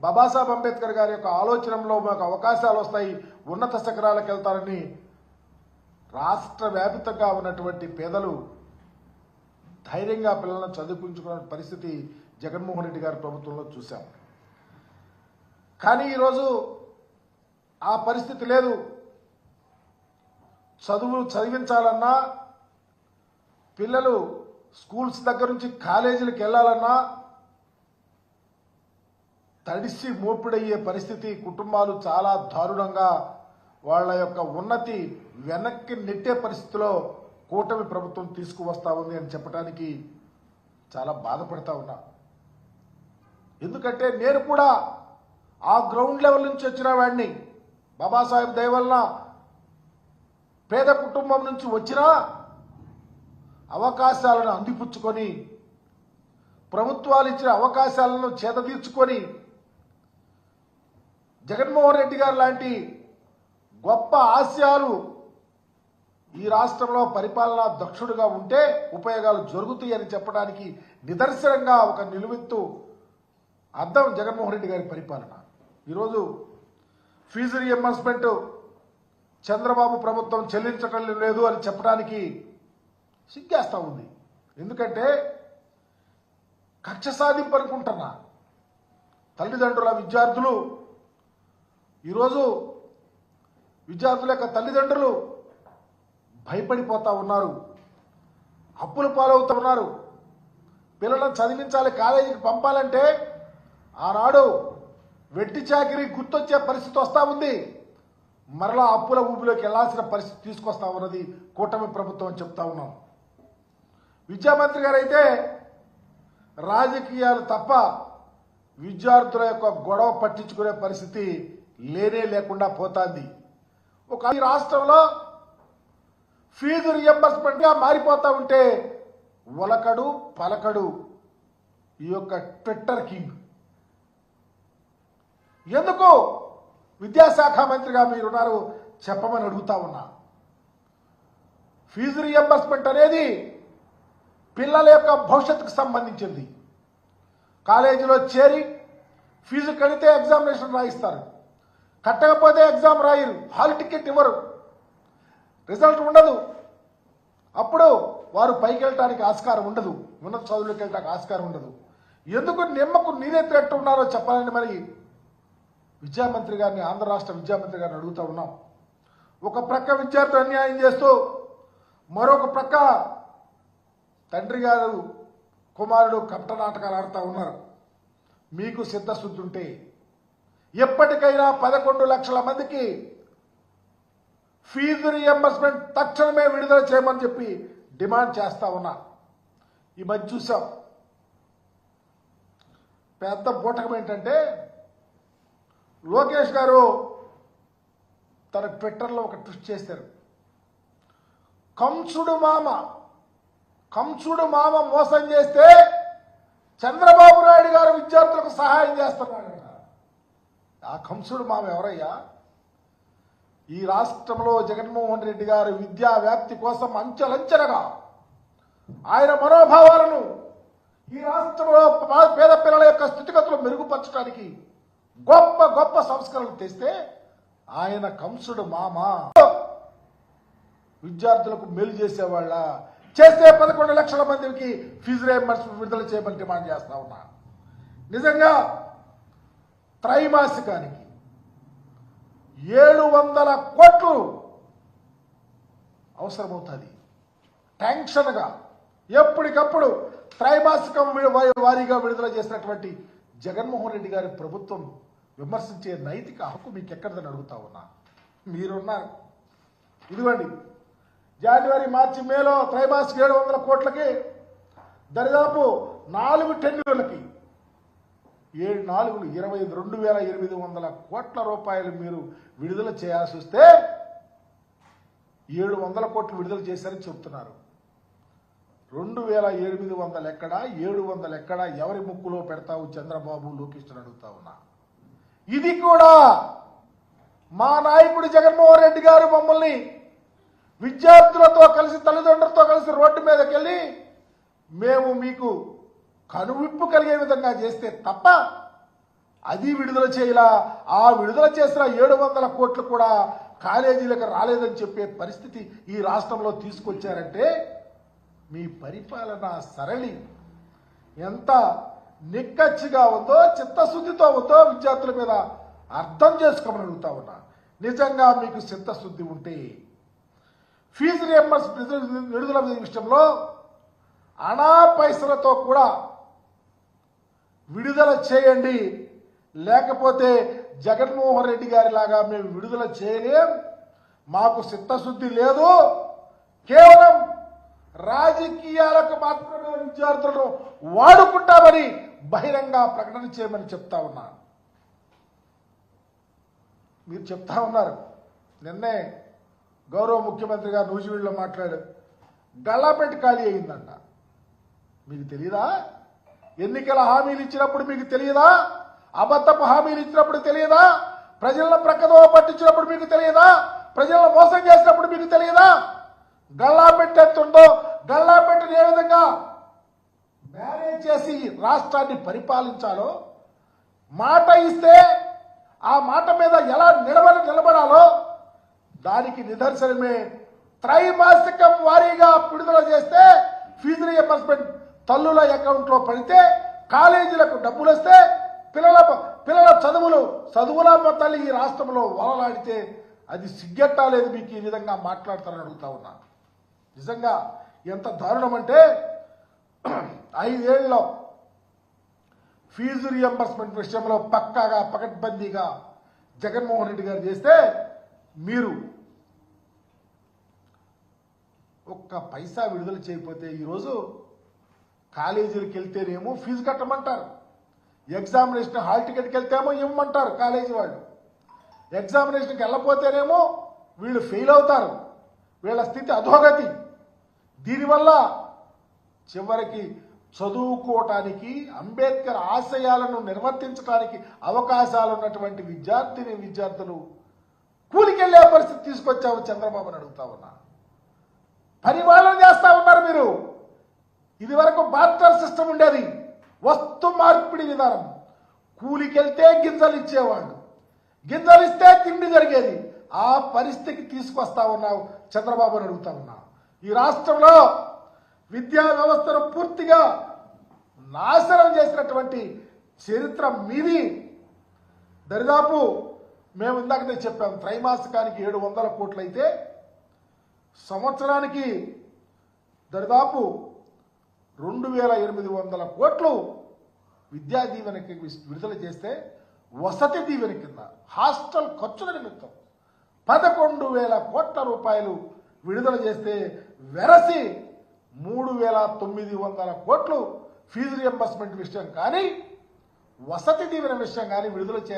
బాబాసాహెబ్ అంబేద్కర్ గారి యొక్క ఆలోచనలో మాకు అవకాశాలు వస్తాయి, ఉన్నత శిఖరాలకు వెళ్తారని రాష్ట్ర వ్యాప్తంగా ఉన్నటువంటి పేదలు ధైర్యంగా పిల్లలను చదివించుకునే పరిస్థితి జగన్మోహన్ రెడ్డి గారి ప్రభుత్వంలో చూశాం. కానీ ఈరోజు ఆ పరిస్థితి లేదు. చదివించాలన్నా, పిల్లలు స్కూల్స్ దగ్గర నుంచి కాలేజీలకు వెళ్ళాలన్నా తడిసి మోపిడయ్యే పరిస్థితి. కుటుంబాలు చాలా దారుణంగా వాళ్ళ యొక్క ఉన్నతి వెనక్కి నెట్టే పరిస్థితిలో కూటమి ప్రభుత్వం తీసుకువస్తా ఉంది అని చెప్పడానికి చాలా బాధపడతా ఉన్నా. ఎందుకంటే నేను కూడా ఆ గ్రౌండ్ లెవెల్ నుంచి వచ్చిన వాడిని. బాబాసాహెబ్ దయ వలన పేద కుటుంబం నుంచి వచ్చిన అవకాశాలను అందిపుచ్చుకొని, ప్రభుత్వాలు ఇచ్చిన అవకాశాలను చేతదీర్చుకొని జగన్మోహన్ రెడ్డి గారు లాంటి గొప్ప ఆశయాలు ఈ రాష్ట్రంలో పరిపాలనా దక్షుడుగా ఉంటే ఉపయోగాలు జరుగుతాయని చెప్పడానికి నిదర్శనంగా ఒక నిలువెత్తు అర్థం జగన్మోహన్ రెడ్డి గారి పరిపాలన. ఈరోజు ఫీజు రీఎంబర్స్మెంట్ చంద్రబాబు ప్రభుత్వం చెల్లించటం లేదు అని చెప్పడానికి సిగ్గేస్తా ఉంది. ఎందుకంటే కక్ష సాధింపు అనుకుంటున్నా తల్లిదండ్రుల విద్యార్థులు ఈరోజు విద్యార్థుల యొక్క తల్లిదండ్రులు భయపడిపోతా ఉన్నారు, అప్పుల పాలవుతూ ఉన్నారు. పిల్లలను చదివించాలి, కాలేజీకి పంపాలంటే ఆనాడు వెట్టి చాకిరీ గుర్తొచ్చే పరిస్థితి వస్తూ ఉంది. మరలా అప్పుల ఊబిలోకి వెళ్లాల్సిన పరిస్థితి తీసుకొస్తా ఉన్నది కూటమి ప్రభుత్వం అని చెప్తా ఉన్నాం. విద్యామంత్రి గారు అయితే రాజకీయాలు తప్ప విద్యార్థుల యొక్క గొడవ పట్టించుకునే పరిస్థితి లేనే లేకుండా పోతాంది. ఒక ఈ రాష్ట్రంలో ఫీజు రియంబర్స్మెంట్ గా మారిపోతా ఉంటే ఒలకడు పలకడు ఈ యొక్క ట్విట్టర్ కింగ్. ఎందుకు విద్యాశాఖ మంత్రిగా మీరున్నారు చెప్పమని అడుగుతా ఉన్నా. ఫీజు రియంబర్స్మెంట్ అనేది పిల్లల యొక్క భవిష్యత్తుకు సంబంధించింది. కాలేజీలో చేరి ఫీజు కడితే ఎగ్జామినేషన్ రాయిస్తారు, కట్టకపోతే ఎగ్జామ్ రాయరు, హాల్ టికెట్ ఇవ్వరు, రిజల్ట్ ఉండదు. అప్పుడు వారు పైకి వెళ్ళటానికి ఆస్కారం ఉండదు, ఉన్నత చదువులకు వెళ్ళడానికి ఆస్కారం ఉండదు. ఎందుకు నిమ్మకు నీరెత్తినట్టు ఉన్నారో చెప్పాలని మరి విద్యామంత్రి గారిని, ఆంధ్ర రాష్ట్ర విద్యామంత్రి గారిని అడుగుతా ఉన్నాం. ఒక ప్రక్క విద్యార్థులు అన్యాయం చేస్తూ మరొక ప్రక్క తండ్రి గారు కుమారుడు కపట నాటకాలు ఆడుతూ ఉన్నారు. మీకు సిద్ధశుద్ధి ఉంటే ఎప్పటికైనా 11 లక్షల మందికి ఫీజు రియంబర్స్మెంట్ తక్షణమే విడుదల చేయమని చెప్పి డిమాండ్ చేస్తా ఉన్నా. ఈ మధ్య చూసాం పెద్ద బూటకం ఏంటంటే, లోకేష్ గారు తన ట్విట్టర్లో ఒక ట్విస్ట్ చేశారు. కంసుడు మామ మోసం చేస్తే చంద్రబాబు నాయుడు గారు విద్యార్థులకు సహాయం చేస్తున్నాడు. ఆ కంసుడు మామ ఎవరయ్యా? ఈ రాష్ట్రంలో జగన్మోహన్ రెడ్డి గారు విద్యా వ్యాప్తి కోసం అంచెలంచెలుగా ఆయన మనోభావాలను ఈ రాష్ట్రంలో పేద పిల్లల యొక్క స్థితిగతులు మెరుగుపరచడానికి గొప్ప గొప్ప సంస్కరణలు తెస్తే ఆయన కంసుడు మామ. విద్యార్థులకు మేలు చేసేవాళ్ళ చేస్తే 11 లక్షల మందికి ఫీజు రియంబర్స్మెంట్ విడుదల చేయమని డిమాండ్ చేస్తా ఉన్నా. నిజంగా త్రైమాసికానికి 700 కోట్లు అవసరమవుతుంది. టెన్షన్గా ఎప్పటికప్పుడు త్రైమాసికం వారీగా విడుదల చేసినటువంటి జగన్మోహన్ రెడ్డి గారి ప్రభుత్వం విమర్శించే నైతిక హక్కు మీకు ఎక్కడదని అడుగుతా ఉన్నా. మీరున్నారు. ఇదిగోండి, జనవరి మార్చి మేలో త్రైమాసిక 700 కోట్లకి దరిదాపు 4 టెన్యూర్లకి 22,800 కోట్ల రూపాయలు మీరు విడుదల చేయాల్సి వస్తే 700 కోట్లు విడుదల చేశారని చెప్తున్నారు. 2,800 ఎక్కడా, 700 ఎక్కడా? ఎవరి ముక్కులో పెడతావు చంద్రబాబు, లోకేష్ అడుగుతా ఉన్నా. ఇది కూడా మా నాయకుడు జగన్మోహన్ రెడ్డి గారు మమ్మల్ని విద్యార్థులతో కలిసి, తల్లిదండ్రులతో కలిసి రోడ్డు మీదకి వెళ్ళి మేము మీకు కనువిప్పు కలిగే విధంగా చేస్తే తప్ప అది విడుదల చేయలా. ఆ విడుదల చేసిన 700 కోట్లు కూడా కాలేజీలకు రాలేదని చెప్పే పరిస్థితి ఈ రాష్ట్రంలో తీసుకొచ్చారంటే మీ పరిపాలన సరళి ఎంత నిక్కచ్చిగా ఉందో, చిత్తశుద్ధితో ఉందో విద్యార్థుల మీద అర్థం చేసుకోమని అడుగుతా ఉన్నా. నిజంగా మీకు చిత్తశుద్ధి ఉంటే ఫీజు రియంబర్స్మెంట్ విడుదల విషయంలో అనా పైసలతో కూడా విడుదల చేయండి. లేకపోతే జగన్మోహన్ రెడ్డి గారి లాగా మేము విడుదల చేయలేం, మాకు చిత్తశుద్ధి లేదు, కేవలం రాజకీయాలకు మాత్రమే విద్యార్థులను వాడుకుంటామని బహిరంగ ప్రకటన చేయమని చెప్తా ఉన్నా. మీరు చెప్తా ఉన్నారు. నిన్నే గౌరవ ముఖ్యమంత్రి గారు నూజివీడులో మాట్లాడారు. గల్లాపెట్టి ఖాళీ అయిందంట. మీకు తెలియదా? ఎన్నికల హామీలు ఇచ్చినప్పుడు మీకు తెలియదా? అబద్ధపు హామీలు ఇచ్చినప్పుడు తెలియదా? ప్రజలను ప్రక్కదోవ పట్టించినప్పుడు మీకు తెలియదా? ప్రజలను మోసం చేసినప్పుడు మీకు తెలియదా? గల్లాపెట్టి ఎత్తుందో గల్లాపెట్టిని ఏ విధంగా మేనేజ్ చేసి రాష్ట్రాన్ని పరిపాలించాలో, మాట ఇస్తే ఆ మాట మీద ఎలా నిలబడాలో దానికి నిదర్శనమే త్రైమాసికం వారీగా విడుదల చేస్తే ఫీజు రియంబర్స్మెంట్ తల్లుల అకౌంట్లో పడితే, కాలేజీలకు డబ్బులు వస్తే, పిల్లల చదువుల తల్లి ఈ రాష్ట్రంలో వలలాడితే అది సిగ్గెట్టా లేదు మీకు ఈ విధంగా మాట్లాడతారని అడుగుతా ఉన్నా. నిజంగా ఎంత దారుణం అంటే 5 ఏళ్లలో ఫీజు రియంబర్స్మెంట్ విషయంలో పక్కాగా పకడ్బందీగా జగన్మోహన్ రెడ్డి గారు చేస్తే మీరు ఒక్క పైసా విడుదల చేయకపోతే ఈరోజు కాలేజీలకు వెళ్తేనేమో ఫీజు కట్టమంటారు, ఎగ్జామినేషన్ హాల్ టికెట్కి వెళ్తేమో ఇవ్వమంటారు కాలేజీ వాళ్ళు, ఎగ్జామినేషన్కి వెళ్ళపోతేనేమో వీళ్ళు ఫెయిల్ అవుతారు, వీళ్ళ స్థితి అధోగతి. దీనివల్ల చివరికి చదువుకోవటానికి, అంబేద్కర్ ఆశయాలను నిర్వర్తించడానికి అవకాశాలు ఉన్నటువంటి విద్యార్థులు కూలికెళ్లే పరిస్థితి తీసుకొచ్చావు చంద్రబాబుని అడుగుతా ఉన్నా. పరిపాలన చేస్తా ఉన్నారు మీరు. ఇది వరకు బార్టర్ సిస్టమ్ ఉండేది, వస్తు మార్పిడి విధానం. కూలికెళ్తే గింజలు ఇచ్చేవాళ్ళు, గింజలు ఇస్తే తిండి జరిగేది. ఆ పరిస్థితికి తీసుకొస్తా ఉన్నావు చంద్రబాబుని అడుగుతా ఉన్నా. ఈ రాష్ట్రంలో విద్యా వ్యవస్థను పూర్తిగా నాశనం చేసినటువంటి చరిత్ర మీది. దరిదాపు మేము ఇందాకనే చెప్పాం, త్రైమాసికానికి 700 కోట్లు అయితే సంవత్సరానికి దరిదాపు 2800 కోట్లు విద్యా దీవెనకి విడుదల చేస్తే, వసతి దీవెన కింద హాస్టల్ ఖర్చుల నిమిత్తం 11,000 కోట్ల రూపాయలు విడుదల చేస్తే, వెరసి 3,900 కోట్లు ఫీజు రియంబర్స్మెంట్ విషయం కానీ, వసతి దీవెన విషయం కానీ విడుదల చేయాలి.